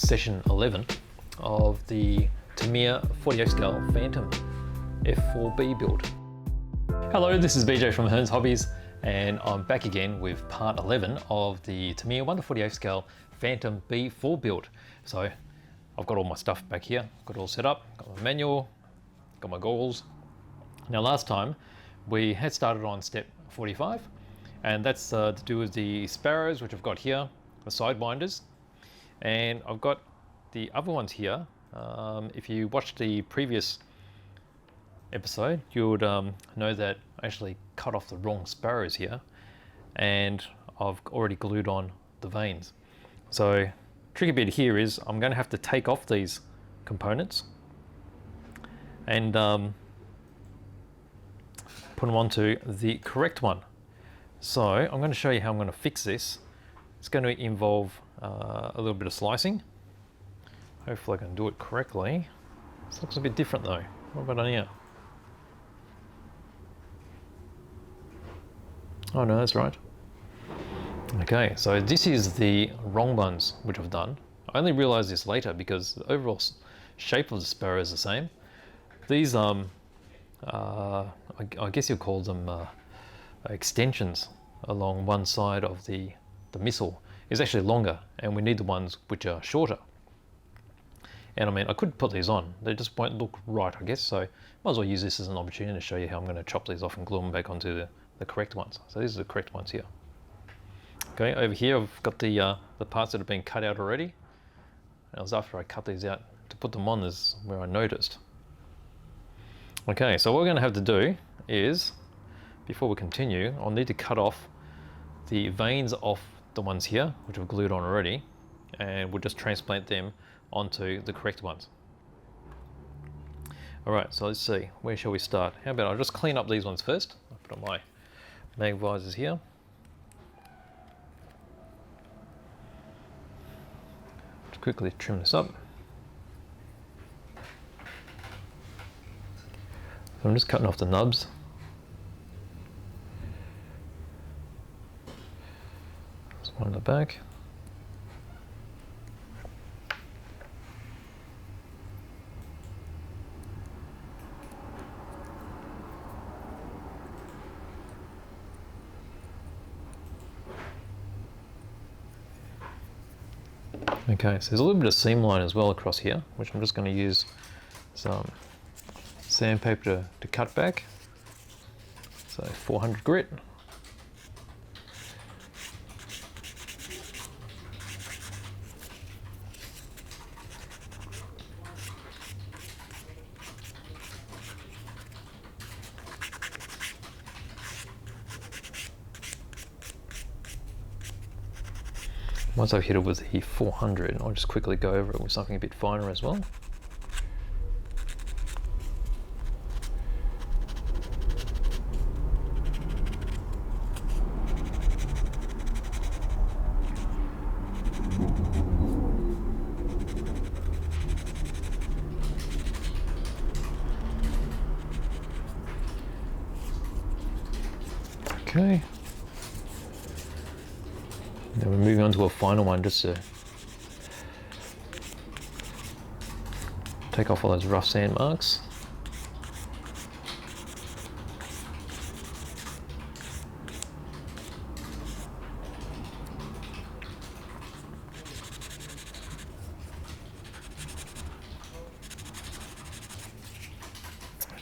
session 11 of the Tamiya 48 scale Phantom F-4B build. Hello, this is BJ from Hearns Hobbies, and I'm back again with part 11 of the Tamiya 1/48 scale Phantom B4 build. So I've got all my stuff back here, got it all set up, got my manual, got my goggles. Now last time we had started on step 45, and that's to do with the Sparrows, which I've got here, the Sidewinders, and I've got the other ones here. If you watched the previous episode, you would know that I actually cut off the wrong Sparrows here, and I've already glued on the vanes. So tricky bit here is I'm going to have to take off these components and put them onto the correct one. So I'm going to show you how I'm going to fix this. It's going to involve a little bit of slicing. Hopefully I can do it correctly. This looks a bit different though. What about on here? Oh no, that's right. Okay, so this is the wrong ones which I've done. I only realized this later because the overall shape of the Sparrow is the same. These I guess you'll call them extensions along one side of the missile is actually longer, and we need the ones which are shorter. And I mean, I could put these on, they just won't look right, I guess, so might as well use this as an opportunity to show you how I'm going to chop these off and glue them back onto the correct ones. So these are the correct ones here. Okay, over here I've got the parts that have been cut out already. And it was after I cut these out to put them on is where I noticed. Okay, so what we're going to have to do is, before we continue, I'll need to cut off the vanes off the ones here, which I've glued on already, and we'll just transplant them onto the correct ones. Alright, so let's see, where shall we start? How about I'll just clean up these ones first. I'll put on my mag visors here. Just quickly trim this up. So I'm just cutting off the nubs. There's one in the back. Okay, so there's a little bit of seam line as well across here, which I'm just going to use some sandpaper to cut back. So 400 grit. Once I've hit it with the 400, I'll just quickly go over it with something a bit finer as well. Okay. Now we're moving on to a final one just to take off all those rough sand marks.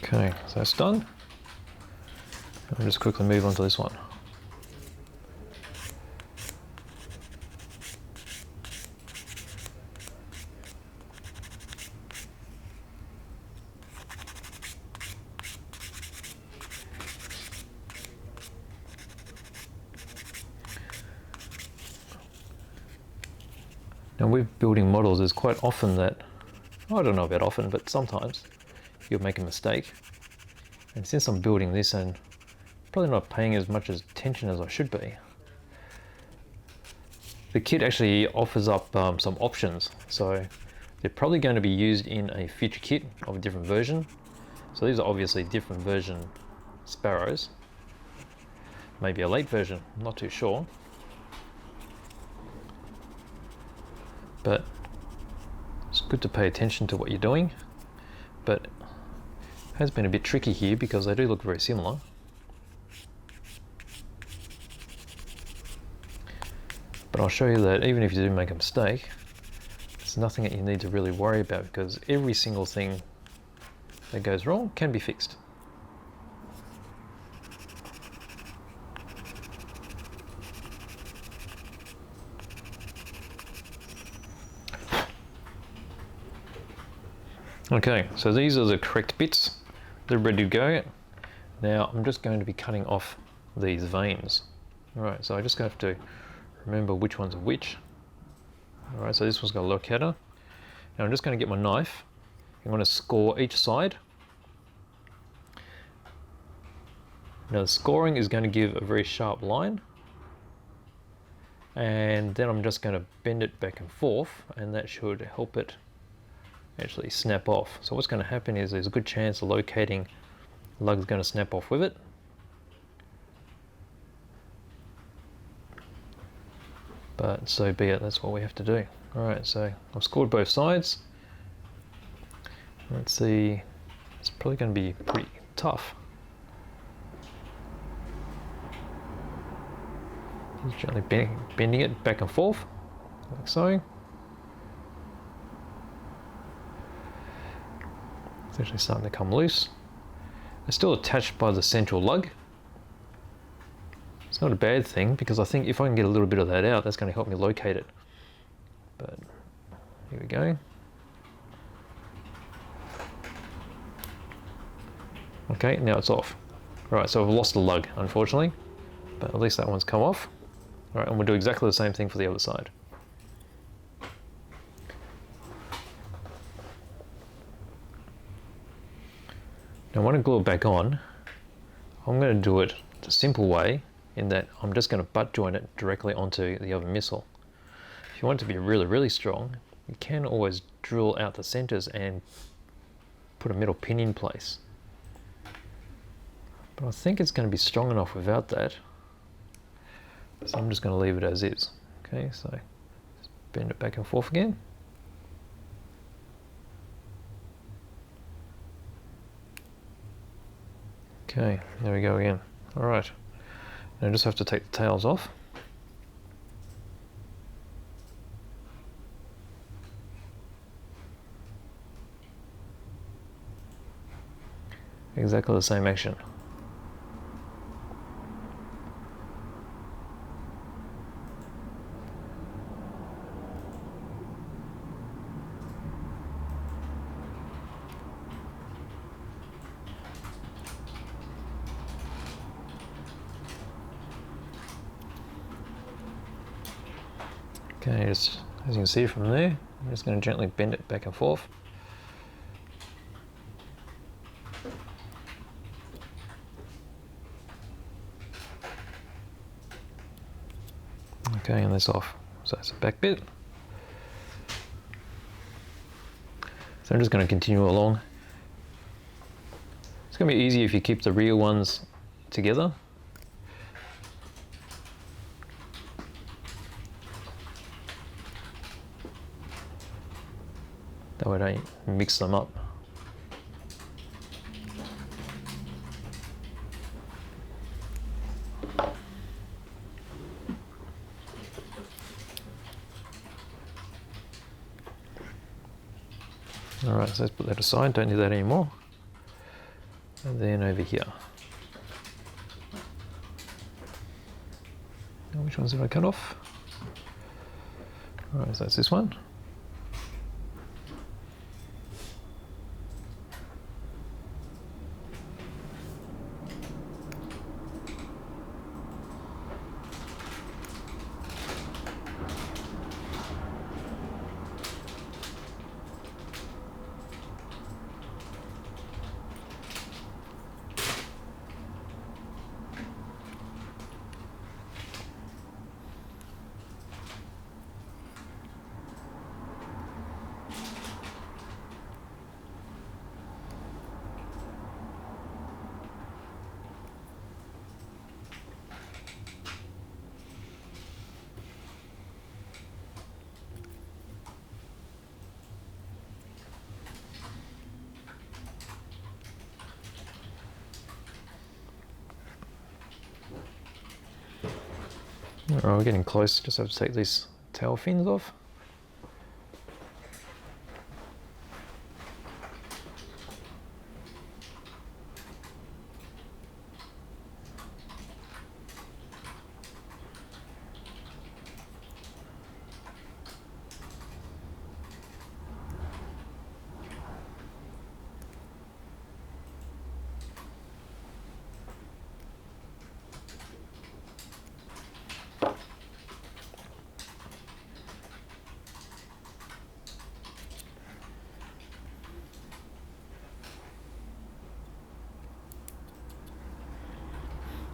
Okay, so that's done. I'll just quickly move on to this one. Now with building models, there's quite often that, I don't know about often, but sometimes you'll make a mistake. And since I'm building this and probably not paying as much attention as I should be, the kit actually offers up some options. So they're probably going to be used in a future kit of a different version. So these are obviously different version Sparrows. Maybe a late version, I'm not too sure. But good to pay attention to what you're doing, but it has been a bit tricky here because they do look very similar. But I'll show you that even if you do make a mistake, it's nothing that you need to really worry about, because every single thing that goes wrong can be fixed. Okay, so these are the correct bits. They're ready to go. Now I'm just going to be cutting off these vanes. Alright, so I just have to remember which ones are which. Alright, so this one's got a locator. Now I'm just going to get my knife. I'm going to score each side. Now the scoring is going to give a very sharp line. And then I'm just going to bend it back and forth, and that should help it actually snap off. So what's going to happen is there's a good chance the locating lug is going to snap off with it. But so be it, that's what we have to do. Alright, so I've scored both sides. Let's see, it's probably going to be pretty tough. Just gently bending it back and forth, like so. It's actually starting to come loose. It's still attached by the central lug. It's not a bad thing, because I think if I can get a little bit of that out, that's going to help me locate it. But here we go. Okay, now it's off. Alright, so I've lost the lug, unfortunately, but at least that one's come off. Alright, and we'll do exactly the same thing for the other side. Now when I glue it back on, I'm going to do it the simple way, in that I'm just going to butt joint it directly onto the other missile. If you want it to be really, really strong, you can always drill out the centers and put a metal pin in place. But I think it's going to be strong enough without that, so I'm just going to leave it as is. Okay, so just bend it back and forth again. Okay, there we go again. Alright, now I just have to take the tails off. Exactly the same action. Okay, just as you can see from there, I'm just going to gently bend it back and forth. Okay, and that's off. So that's the back bit. So I'm just going to continue along. It's going to be easier if you keep the rear ones together. That way I don't mix them up. Alright, so let's put that aside, don't need that anymore. And then over here. Now which ones did I cut off? Alright, so that's this one. Alright, we're getting close. Just have to take these tail fins off.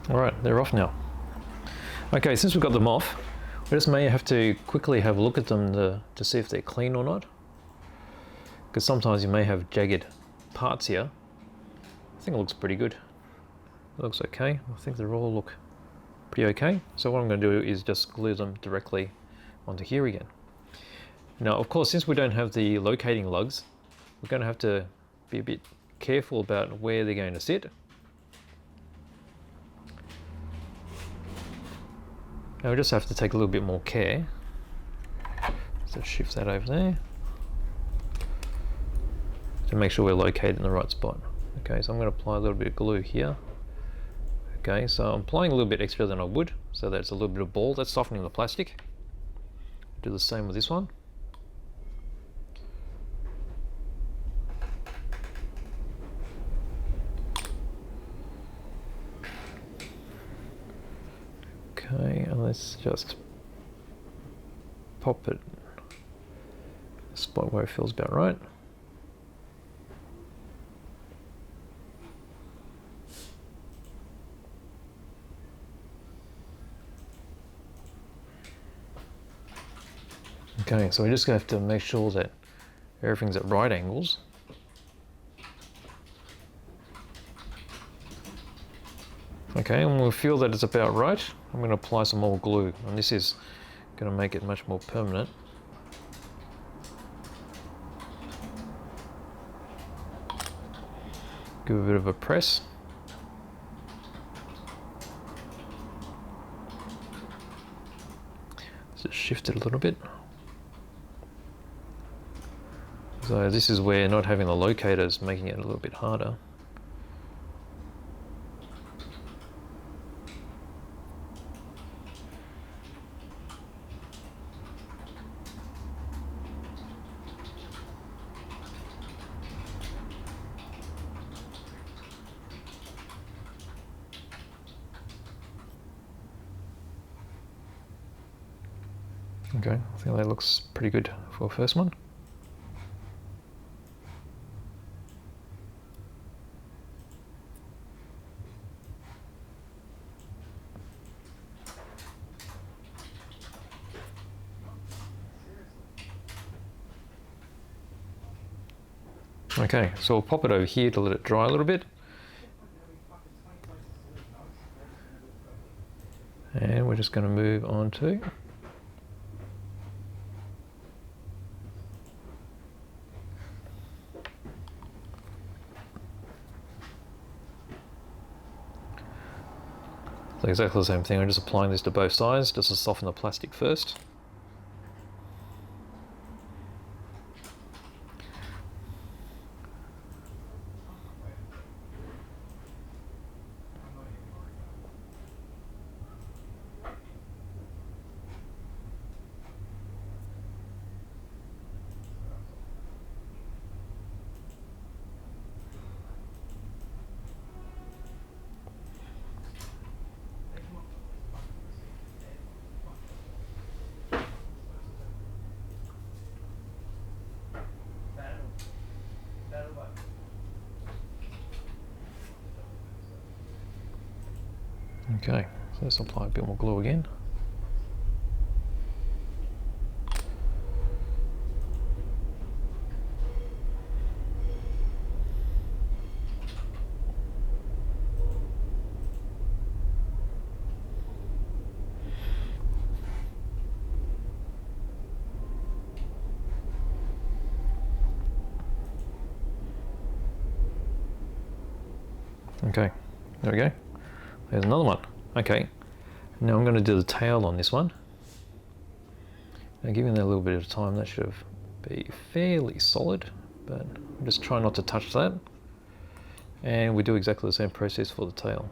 Alright, they're off now. Okay, since we've got them off, we just may have to quickly have a look at them to see if they're clean or not. Because sometimes you may have jagged parts here. I think it looks pretty good. It looks okay. I think they all look pretty okay. So what I'm going to do is just glue them directly onto here again. Now, of course, since we don't have the locating lugs, we're going to have to be a bit careful about where they're going to sit. Now we just have to take a little bit more care. So shift that over there to make sure we're located in the right spot. Okay, so I'm going to apply a little bit of glue here. Okay, so I'm applying a little bit extra than I would, so that's a little bit of ball. That's softening the plastic. Do the same with this one. Okay, and let's just pop it a spot where it feels about right. Okay, so we just have to make sure that everything's at right angles. Okay, and we'll feel that it's about right. I'm going to apply some more glue, and this is going to make it much more permanent. Give it a bit of a press. Just shift it a little bit. So this is where not having the locator is making it a little bit harder. Okay, I think that looks pretty good for the first one. Okay, so we'll pop it over here to let it dry a little bit. And we're just going to move on to so exactly the same thing. I'm just applying this to both sides just to soften the plastic first. Okay, so let's apply a bit more glue again. Okay, there we go. There's another one. Okay, Now I'm going to do the tail on this one. Now giving that a little bit of time, that should be fairly solid, but I'm just trying not to touch that. And we do exactly the same process for the tail.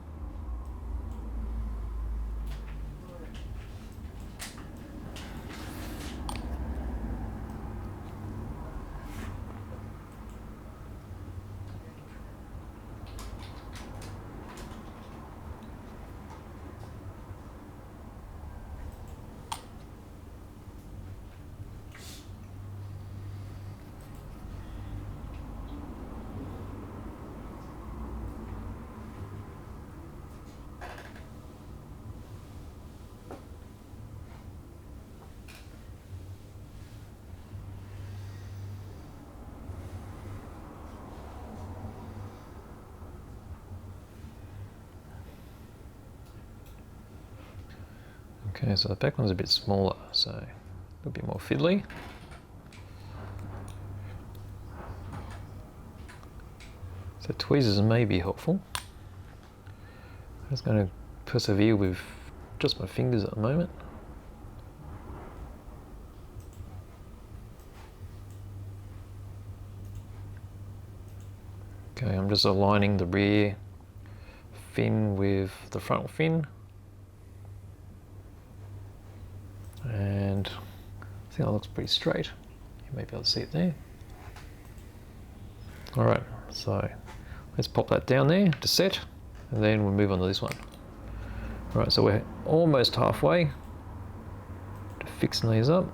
Okay, so the back one's a bit smaller, so a little bit more fiddly. So tweezers may be helpful. I'm just going to persevere with just my fingers at the moment. Okay, I'm just aligning the rear fin with the front fin. And I think that looks pretty straight. You may be able to see it there. Alright, so let's pop that down there to set, and then we'll move on to this one. Alright, so we're almost halfway to fixing these up.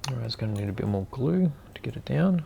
Alright, it's going to need a bit more glue to get it down.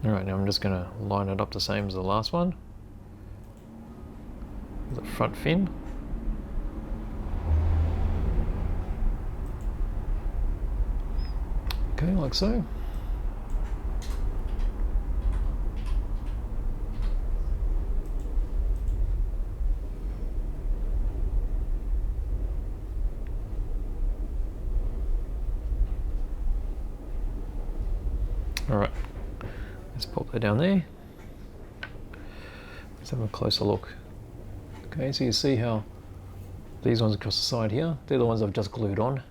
Alright, now I'm just going to line it up the same as the last one. The front fin. Okay, like so. Alright. Let's pop that down there. Let's have a closer look. Okay, so you see how these ones across the side here, they're the ones I've just glued on.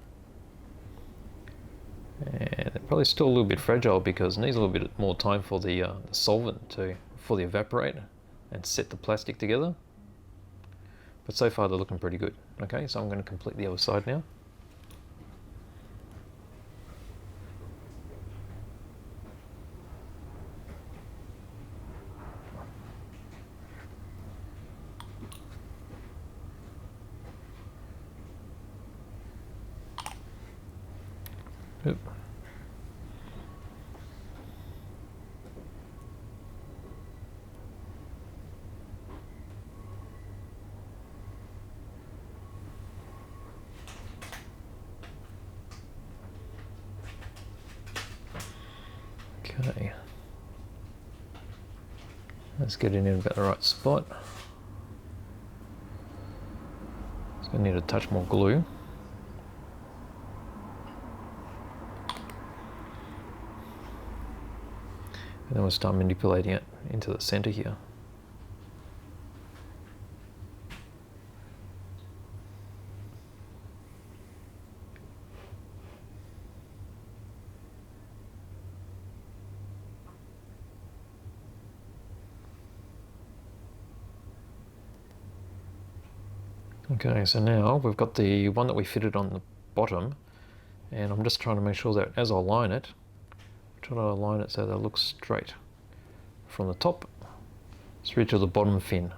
And they're probably still a little bit fragile because it needs a little bit more time for the solvent to fully evaporate and set the plastic together. But so far they're looking pretty good. Okay, so I'm going to complete the other side now. Yep. Okay. Let's get it in about the right spot. It's going to need a touch more glue. And then we'll start manipulating it into the center here. Okay, so now we've got the one that we fitted on the bottom, and I'm just trying to make sure that as I line it, try to align it so that it looks straight from the top through to the bottom fin.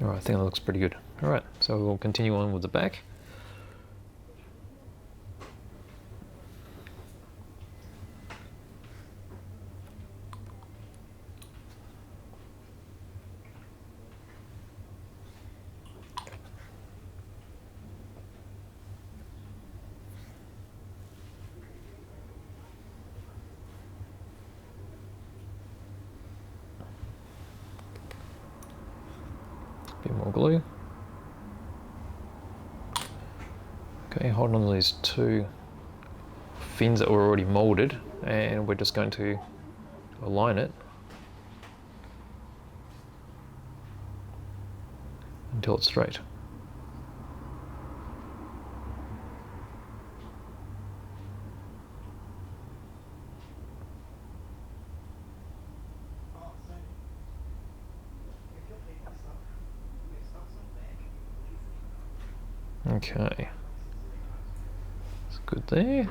Alright, I think that looks pretty good. Alright, so we'll continue on with the back. Bit more glue. Okay, hold on to these two fins that were already molded, and we're just going to align it until it's straight. Okay, it's good there.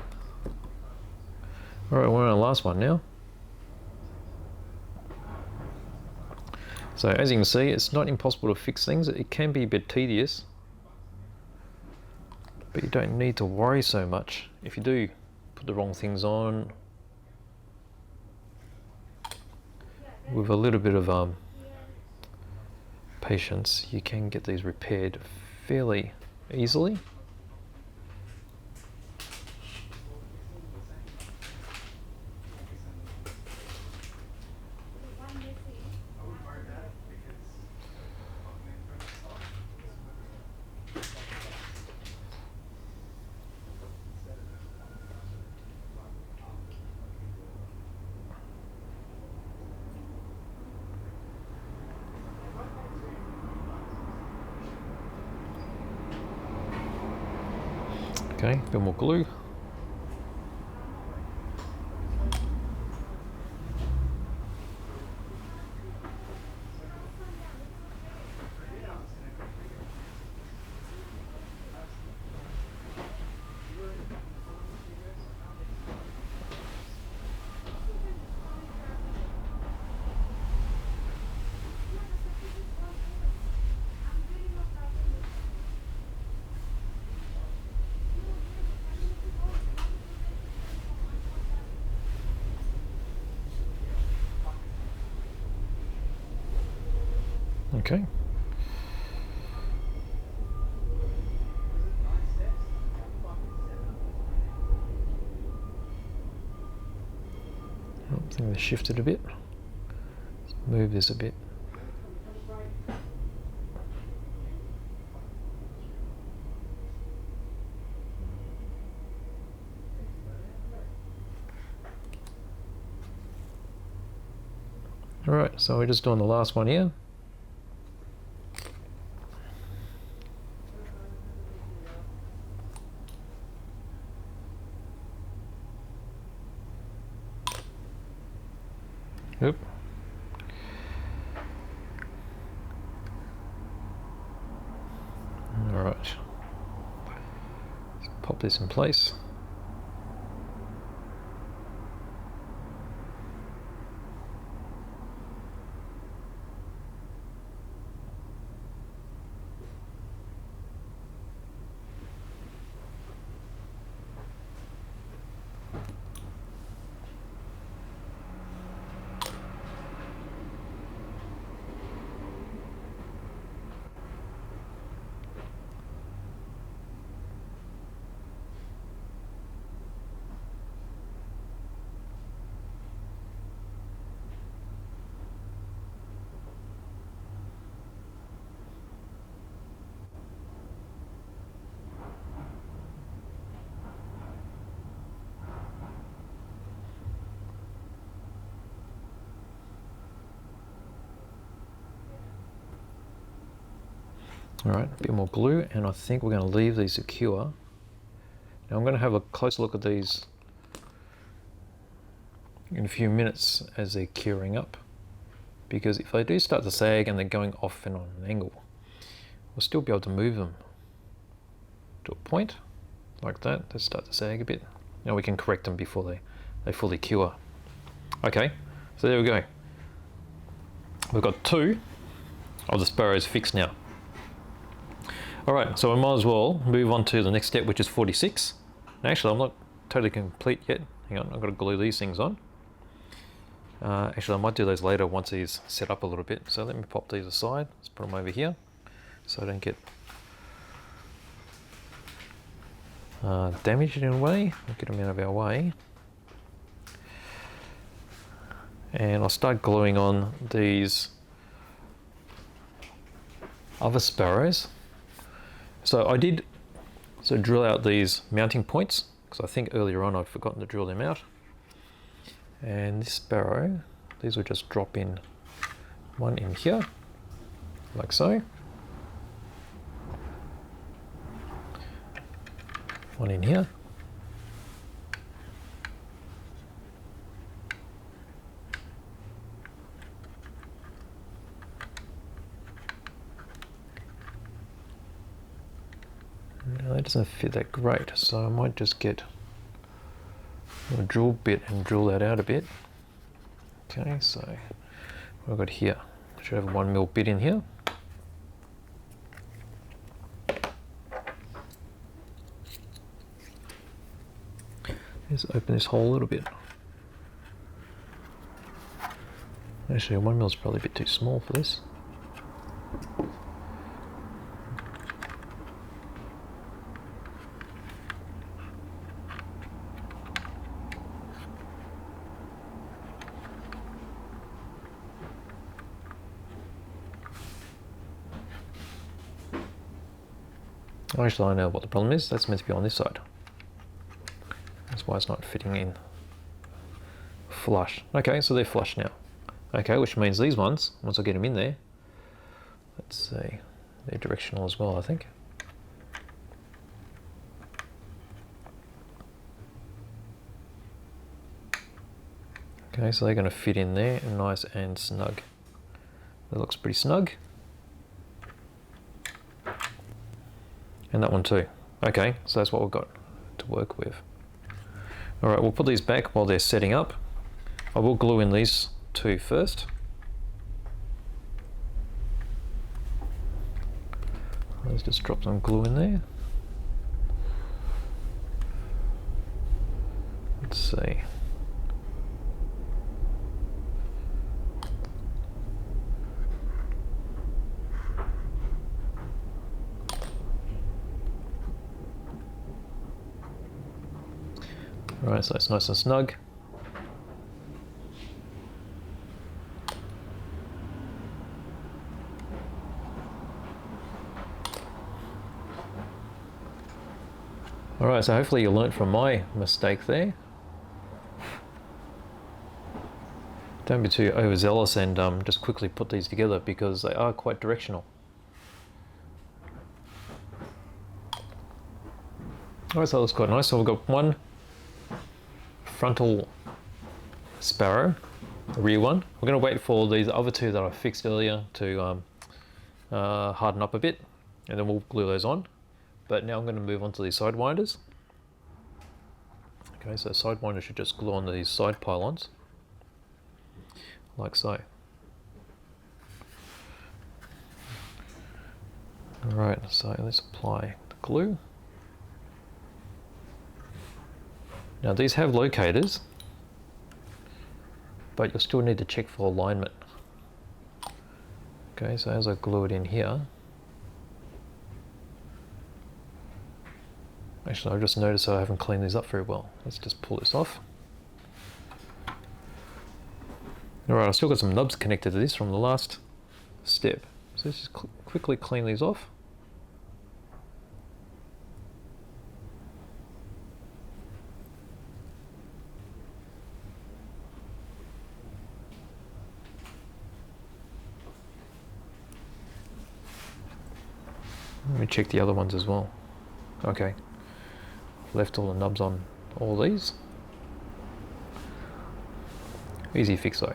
Alright, we're on our last one now. So as you can see, it's not impossible to fix things. It can be a bit tedious, but you don't need to worry so much. If you do put the wrong things on, with a little bit of patience, you can get these repaired fairly easily. Okay, a bit more glue. Okay. I think they shifted a bit. Let's move this a bit. Alright, so we're just doing the last one here. Oop. Alright. Let's pop this in place. All right, a bit more glue, and I think we're going to leave these secure. Now I'm going to have a close look at these in a few minutes as they're curing up, because if they do start to sag and they're going off and on an angle, we'll still be able to move them to a point like that. They start to sag a bit. Now we can correct them before they fully cure. Okay, so there we go. We've got 2 of the Sparrows fixed now. Alright, so we might as well move on to the next step, which is 46. Now, actually, I'm not totally complete yet. Hang on, I've got to glue these things on. Actually, I might do those later once these set up a little bit. So let me pop these aside. Let's put them over here so I don't get damaged in a way. I'll get them out of our way. And I'll start gluing on these other Sparrows. So I did drill out these mounting points, because I think earlier on I'd forgotten to drill them out. And this Sparrow, these will just drop in, one in here, like so. One in here. Now that doesn't fit that great, so I might just get a drill bit and drill that out a bit. Okay, so what I've got here, I should have a 1mm bit in here. Let's open this hole a little bit. Actually, 1mm is probably a bit too small for this. Actually, I know what the problem is. That's meant to be on this side. That's why it's not fitting in flush. Okay, so they're flush now. Okay, which means these ones, once I get them in there, let's see, they're directional as well, I think. Okay, so they're going to fit in there, nice and snug. That looks pretty snug. And that one too. Okay, so that's what we've got to work with. All right, we'll put these back while they're setting up. I will glue in these 2 first. Let's just drop some glue in there. Let's see. Alright, so it's nice and snug. Alright, so hopefully you learnt from my mistake there. Don't be too overzealous and just quickly put these together, because they are quite directional. Alright, so that looks quite nice. So we've got one frontal Sparrow, the rear one. We're going to wait for these other 2 that I fixed earlier to harden up a bit, and then we'll glue those on. But now I'm going to move on to these Sidewinders. Okay, so Sidewinder should just glue on these side pylons, like so. Alright, so let's apply the glue. Now these have locators, but you'll still need to check for alignment. Okay, so as I glue it in here, actually I've just noticed I haven't cleaned these up very well. Let's just pull this off. Alright, I've still got some nubs connected to this from the last step. So let's just quickly clean these off. Let me check the other ones as well. Okay, left all the nubs on all these. Easy fix though.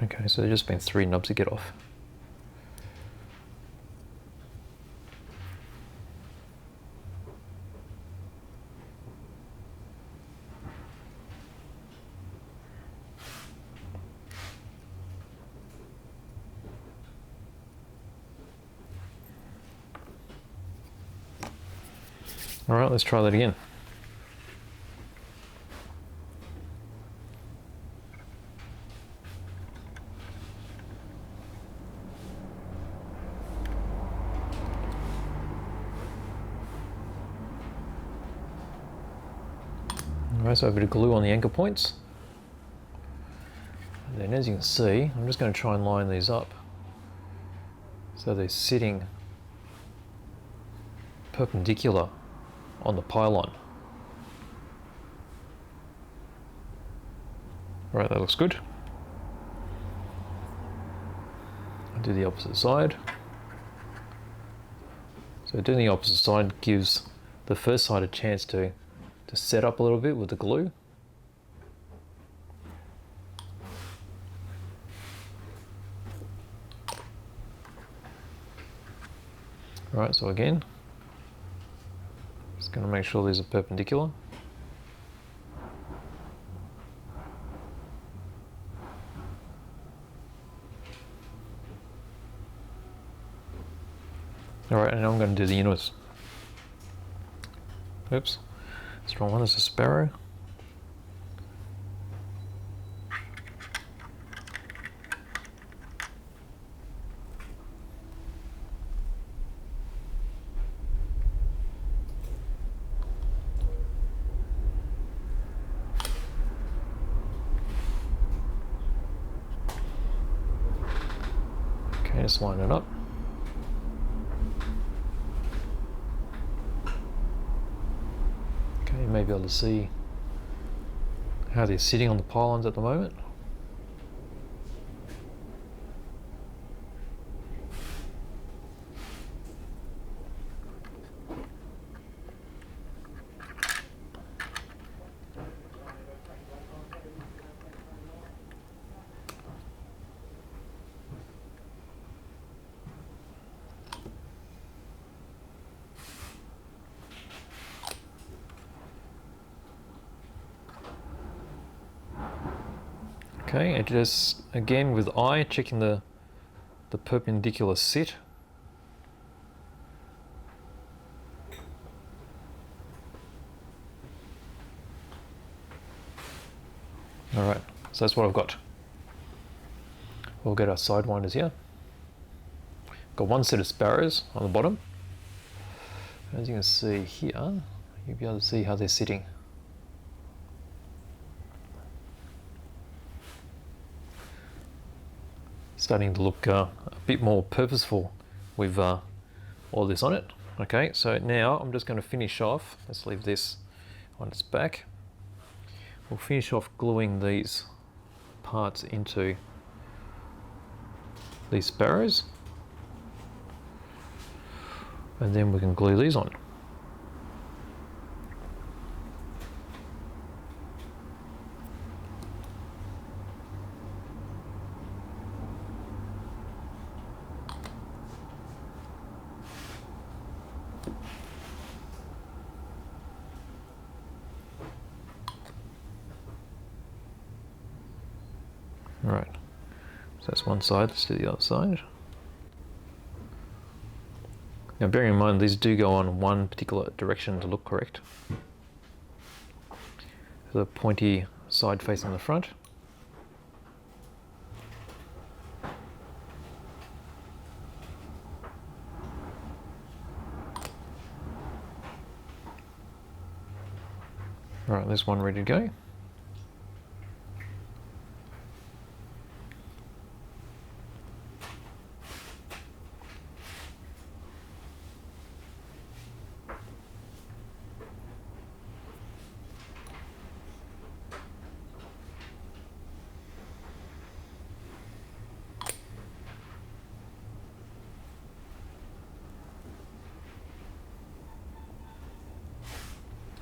Okay, so there's just been 3 nubs to get off. All right, let's try that again. Alright, so a bit of glue on the anchor points. And then as you can see, I'm just going to try and line these up so they're sitting perpendicular on the pylon. Alright, that looks good. I'll do the opposite side. So doing the opposite side gives the first side a chance to set up a little bit with the glue. Alright, so again, just going to make sure these are perpendicular. Alright, and now I'm going to do the inwards. Oops. Strong one, there's a Sparrow. Okay, just line it up. You may be able to see how they're sitting on the pylons at the moment. Okay, and just again with eye checking the perpendicular sit. Alright, so that's what I've got. We'll get our sidewinders here. Got one set of Sparrows on the bottom. As you can see here, you'll be able to see how they're sitting. Starting to look a bit more purposeful with all this on it. Okay, so now I'm just going to finish off. Let's leave this on its back. We'll finish off gluing these parts into these Sparrows, and then we can glue these on. Right, that's one side, let's do the other side. Now bearing in mind these do go on one particular direction to look correct. The pointy side facing the front. Alright, there's one ready to go.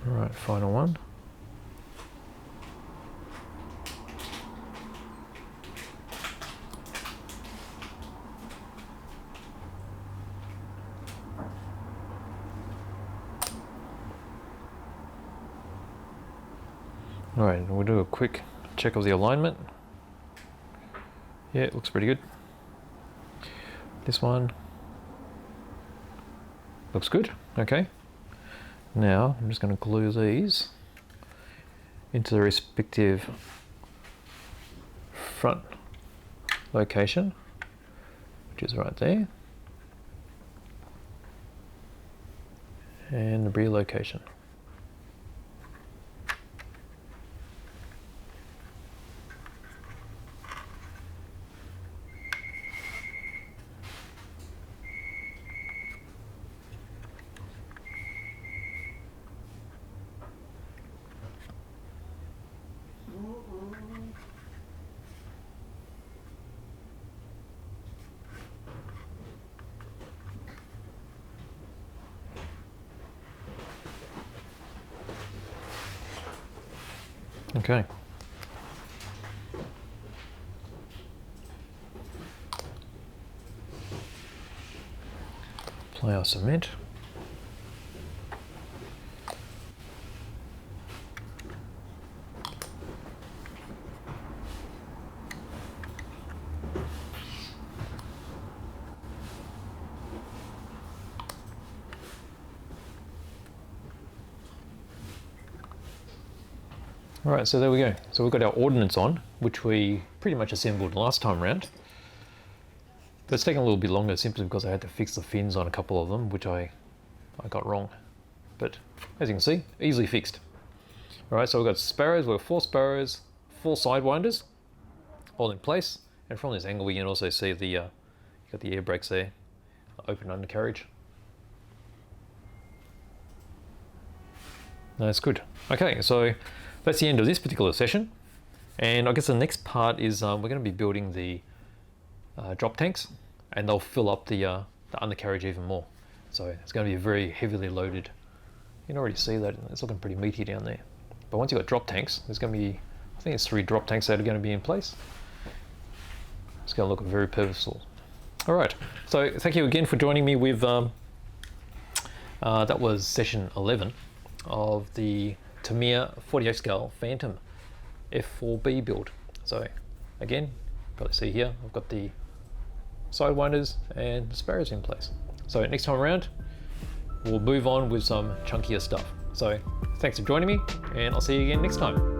Alright, final one. Alright, we'll do a quick check of the alignment. Yeah, it looks pretty good. This one looks good. Okay. Now I'm just going to glue these into the respective front location, which is right there, and the rear location. Okay. Apply our cement. Alright, so there we go. So we've got our ordnance on, which we pretty much assembled last time round. But it's taken a little bit longer simply because I had to fix the fins on a couple of them, which I got wrong. But as you can see, easily fixed. Alright, so we've got Sparrows, we've got 4 Sparrows, 4 Sidewinders, all in place. And from this angle we can also see the, you've got the air brakes there, open undercarriage. That's good. Okay, so that's the end of this particular session, and I guess the next part is we're going to be building the drop tanks, and they'll fill up the undercarriage even more. So it's going to be very heavily loaded. You can already see that it's looking pretty meaty down there. But once you've got drop tanks, there's going to be, I think it's 3 drop tanks that are going to be in place. It's going to look very purposeful. All right, so thank you again for joining me with that was session 11 of the Tamiya 48 scale Phantom F-4B build. So again, probably see here, I've got the Sidewinders and the Sparrows in place. So next time around, we'll move on with some chunkier stuff. So thanks for joining me, and I'll see you again next time.